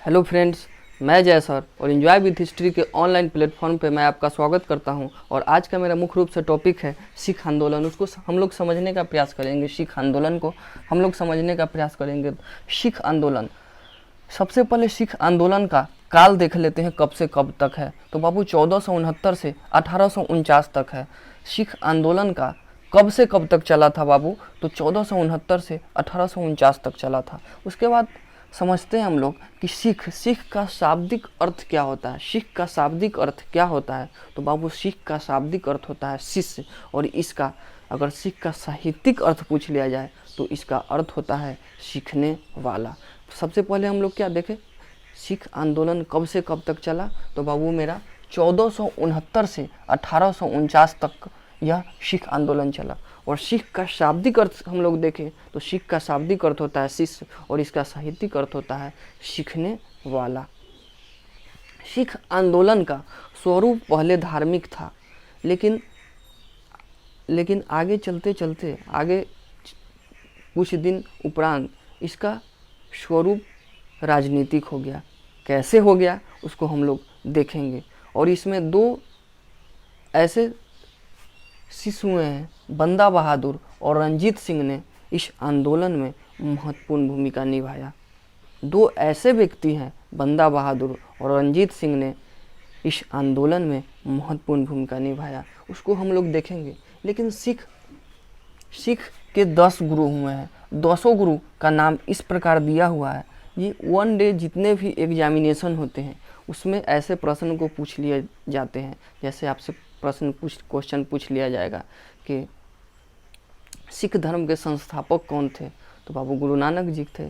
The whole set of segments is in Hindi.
हेलो फ्रेंड्स, मैं जय सर और एंजॉय विथ हिस्ट्री के ऑनलाइन प्लेटफॉर्म पे मैं आपका स्वागत करता हूं। और आज का मेरा मुख्य रूप से टॉपिक है सिख आंदोलन। उसको हम लोग समझने का प्रयास करेंगे। सिख आंदोलन को हम लोग समझने का प्रयास करेंगे। सिख आंदोलन, सबसे पहले सिख आंदोलन का काल देख लेते हैं, कब से कब तक है। तो बाबू 1469 से 1849 तक है। सिख आंदोलन का कब से कब तक चला था बाबू? तो 1469 से 1849 तक चला था। उसके बाद समझते हैं हम लोग कि सिख का शाब्दिक अर्थ क्या होता है। सिख का शाब्दिक अर्थ क्या होता है? तो बाबू सिख का शाब्दिक अर्थ होता है शिष्य। और इसका अगर सिख का साहित्यिक अर्थ पूछ लिया जाए तो इसका अर्थ होता है सीखने वाला। सबसे पहले हम लोग क्या देखें, सिख आंदोलन कब से कब तक चला? तो बाबू मेरा 1469 से 1849 तक यह सिख आंदोलन चला। और सिख का शाब्दिक अर्थ हम लोग देखें तो सिख का शाब्दिक अर्थ होता है शिष्य और इसका साहित्यिक अर्थ होता है सीखने वाला। सिख आंदोलन का स्वरूप पहले धार्मिक था, लेकिन आगे चलते चलते आगे कुछ दिन उपरांत इसका स्वरूप राजनीतिक हो गया। कैसे हो गया उसको हम लोग देखेंगे। और इसमें दो ऐसे शिष्य हुए हैं, बंदा बहादुर और रंजीत सिंह ने इस आंदोलन में महत्वपूर्ण भूमिका निभाया। दो ऐसे व्यक्ति हैं, बंदा बहादुर और रंजीत सिंह ने इस आंदोलन में महत्वपूर्ण भूमिका निभाया। उसको हम लोग देखेंगे। लेकिन सिख के 10 गुरु हुए हैं। 10 गुरु का नाम इस प्रकार दिया हुआ है। ये वन डे जितने भी एग्जामिनेशन होते हैं उसमें ऐसे प्रश्न को पूछ लिए जाते हैं। जैसे आपसे क्वेश्चन पूछ लिया जाएगा कि सिख धर्म के संस्थापक कौन थे? तो बाबू गुरु नानक जी थे।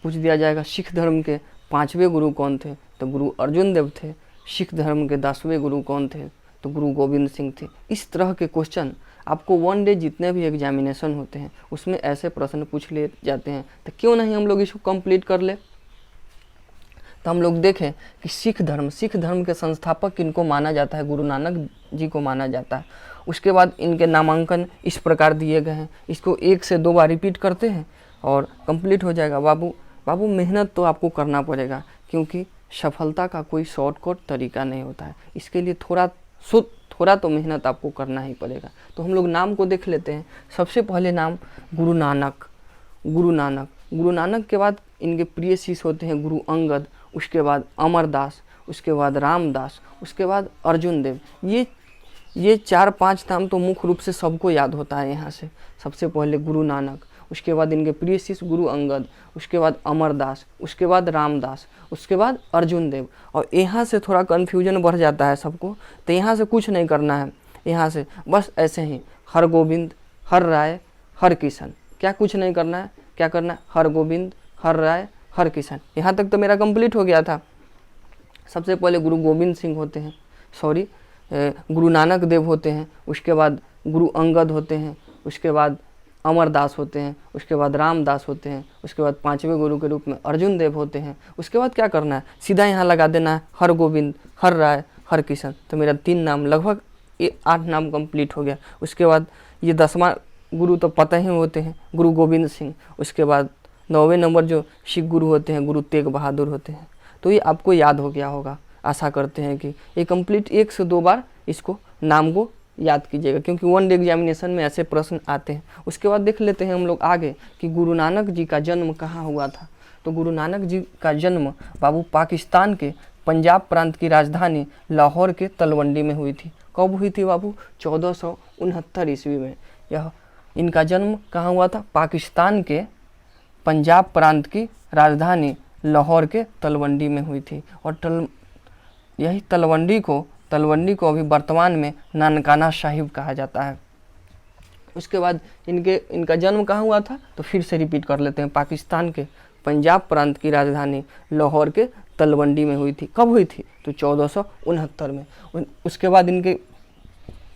पूछ दिया जाएगा सिख धर्म के 5वें गुरु कौन थे? तो गुरु अर्जुन देव थे। सिख धर्म के 10वें गुरु कौन थे? तो गुरु गोविंद सिंह थे। इस तरह के क्वेश्चन आपको वन डे जितने भी एग्जामिनेशन होते हैं उसमें ऐसे प्रश्न पूछ लिए जाते हैं। तो क्यों नहीं हम लोग इसको कंप्लीट कर ले। तो हम लोग देखें कि सिख धर्म के संस्थापक किनको माना जाता है? गुरु नानक जी को माना जाता है। उसके बाद इनके नामांकन इस प्रकार दिए गए हैं। इसको 1 से 2 बार रिपीट करते हैं और कंप्लीट हो जाएगा। बाबू मेहनत तो आपको करना पड़ेगा, क्योंकि सफलता का कोई शॉर्टकट तरीका नहीं होता है। इसके लिए थोड़ा तो मेहनत आपको करना ही पड़ेगा। तो हम लोग नाम को देख लेते हैं। सबसे पहले नाम गुरु नानक के बाद इनके प्रिय शिष्य होते हैं गुरु अंगद, उसके बाद अमरदास, उसके बाद रामदास, उसके बाद अर्जुन देव। ये 4-5 नाम तो मुख्य रूप से सबको याद होता है यहाँ से। सबसे पहले गुरु नानक, उसके बाद इनके प्रिय शिष्य गुरु अंगद, उसके बाद अमरदास, उसके बाद रामदास, उसके बाद अर्जुन देव। और यहाँ से थोड़ा कन्फ्यूजन बढ़ जाता है सबको। तो यहाँ से कुछ नहीं करना है। यहाँ से बस ऐसे ही हर गोविंद, हर राय, हर किशन। क्या कुछ नहीं करना है? क्या करना है? हर गोविंद, हर राय, हर किशन। यहाँ तक तो मेरा कंप्लीट हो गया था। सबसे पहले गुरु गोविंद सिंह होते हैं, गुरु नानक देव होते हैं, उसके बाद गुरु अंगद होते हैं, उसके बाद अमरदास होते हैं, उसके बाद रामदास होते हैं, उसके बाद 5वें गुरु के रूप में अर्जुन देव होते हैं। उसके बाद क्या करना है? सीधा यहाँ लगा देना है हर गोविंद, हर राय, हर किशन। तो मेरा 3 नाम, लगभग 8 नाम कंप्लीट हो गया। उसके बाद ये 10वां गुरु तो पता ही होते हैं, गुरु गोविंद सिंह। उसके बाद 9वें नंबर जो सिख गुरु होते हैं गुरु तेग बहादुर होते हैं। तो ये आपको याद हो गया होगा। आशा करते हैं कि ये कंप्लीट 1 से 2 बार इसको नाम को याद कीजिएगा, क्योंकि वन डे एग्जामिनेशन में ऐसे प्रश्न आते हैं। उसके बाद देख लेते हैं हम लोग आगे कि गुरु नानक जी का जन्म कहाँ हुआ था। तो गुरु नानक जी का जन्म बाबू पाकिस्तान के पंजाब प्रांत की राजधानी लाहौर के तलवंडी में हुई थी। कब हुई थी बाबू? 1469 ईस्वी में। यह इनका जन्म कहाँ हुआ था? पाकिस्तान के पंजाब प्रांत की राजधानी लाहौर के तलवंडी में हुई थी। और यही तलवंडी को अभी वर्तमान में नानकाना साहिब कहा जाता है। उसके बाद इनका जन्म कहाँ हुआ था? तो फिर से रिपीट कर लेते हैं। पाकिस्तान के पंजाब प्रांत की राजधानी लाहौर के तलवंडी में हुई थी। कब हुई थी? तो 1469 में। उसके बाद इनके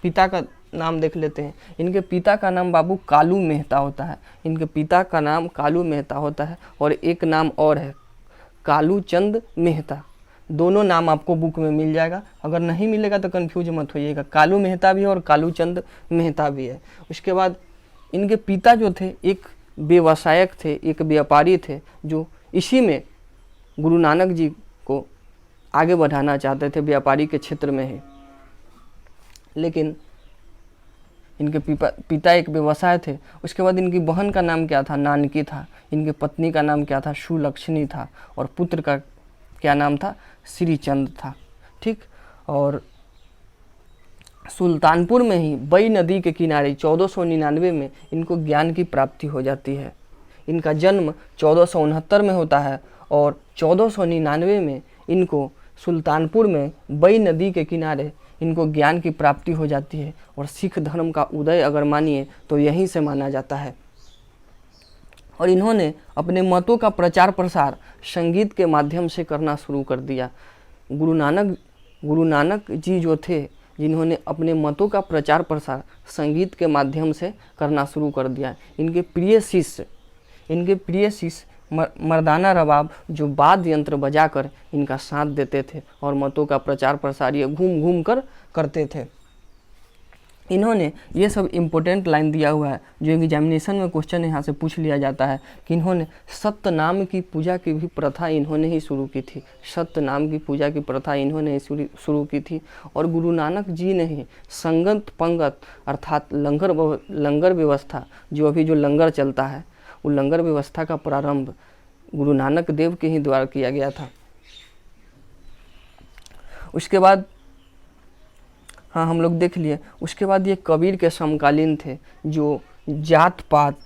पिता का नाम देख लेते हैं। इनके पिता का नाम बाबू कालू मेहता होता है। इनके पिता का नाम कालू मेहता होता है और एक नाम और है कालू चंद मेहता। दोनों नाम आपको बुक में मिल जाएगा। अगर नहीं मिलेगा तो कंफ्यूज मत होइएगा। कालू मेहता भी है और कालू चंद मेहता भी है। उसके बाद इनके पिता जो थे एक व्यवसायक थे, एक व्यापारी थे, जो इसी में गुरु नानक जी को आगे बढ़ाना चाहते थे व्यापारी के क्षेत्र में ही, लेकिन इनके पिता एक व्यवसाय थे। उसके बाद इनकी बहन का नाम क्या था? नानकी था। इनकी पत्नी का नाम क्या था? सुलक्षणी था। और पुत्र का क्या नाम था? श्रीचंद था। ठीक। और सुल्तानपुर में ही बई नदी के किनारे 1499 में इनको ज्ञान की प्राप्ति हो जाती है। इनका जन्म 1469 में होता है और 1499 में इनको सुल्तानपुर में बई नदी के किनारे इनको ज्ञान की प्राप्ति हो जाती है। और सिख धर्म का उदय अगर मानिए तो यहीं से माना जाता है। और इन्होंने अपने मतों का प्रचार प्रसार संगीत के माध्यम से करना शुरू कर दिया। गुरु नानक जी जो थे, जिन्होंने अपने मतों का प्रचार प्रसार संगीत के माध्यम से करना शुरू कर दिया। इनके प्रिय शिष्य मर्दाना रबाब जो वाद्य यंत्र बजाकर इनका साथ देते थे और मतों का प्रचार प्रसार ये घूम घूम कर करते थे। इन्होंने ये सब इम्पोर्टेंट लाइन दिया हुआ है जो एग्जामिनेशन में क्वेश्चन यहाँ से पूछ लिया जाता है कि इन्होंने सत्य नाम की पूजा की भी प्रथा इन्होंने ही शुरू की थी। सत्य नाम की पूजा की प्रथा इन्होंने ही शुरू की थी। और गुरु नानक जी ने ही संगत पंगत अर्थात लंगर व्यवस्था, जो अभी जो लंगर चलता है, वो लंगर व्यवस्था का प्रारंभ गुरु नानक देव के ही द्वारा किया गया था। उसके बाद हाँ हम लोग देख लिए। उसके बाद ये कबीर के समकालीन थे जो जात पात,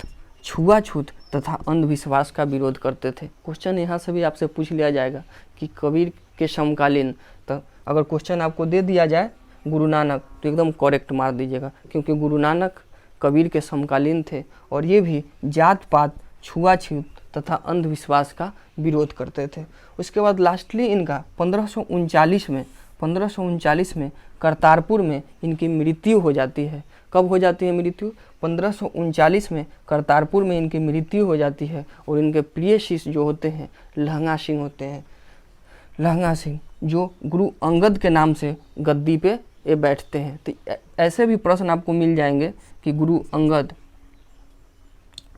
छुआछूत तथा अंधविश्वास का विरोध करते थे। क्वेश्चन यहाँ से भी आपसे पूछ लिया जाएगा कि कबीर के समकालीन, तो अगर क्वेश्चन आपको दे दिया जाए गुरु नानक तो एकदम करेक्ट मार दीजिएगा, क्योंकि गुरु नानक कबीर के समकालीन थे और ये भी जात पात, छुआछूत तथा अंधविश्वास का विरोध करते थे। उसके बाद लास्टली इनका 1539 में करतारपुर में इनकी मृत्यु हो जाती है। कब हो जाती है मृत्यु? 1539 में करतारपुर में इनकी मृत्यु हो जाती है। और इनके प्रिय शिष्य जो होते हैं लहंगा सिंह होते हैं। लहंगा सिंह जो गुरु अंगद के नाम से गद्दी पे ये बैठते हैं। तो ऐसे भी प्रश्न आपको मिल जाएंगे कि गुरु अंगद,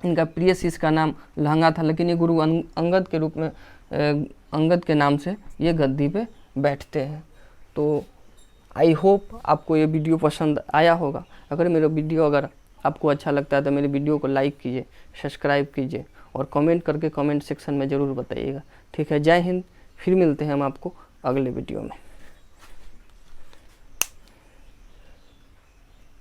इनका प्रिय शिष्य का नाम लहंगा था, लेकिन ये गुरु अंगद के रूप में अंगद के नाम से ये गद्दी पे बैठते हैं। तो आई होप आपको ये वीडियो पसंद आया होगा। अगर मेरा वीडियो अगर आपको अच्छा लगता है तो मेरे वीडियो को लाइक कीजिए, सब्सक्राइब कीजिए और कमेंट करके कमेंट सेक्शन में ज़रूर बताइएगा। ठीक है, जय हिंद। फिर मिलते हैं हम आपको अगले वीडियो में।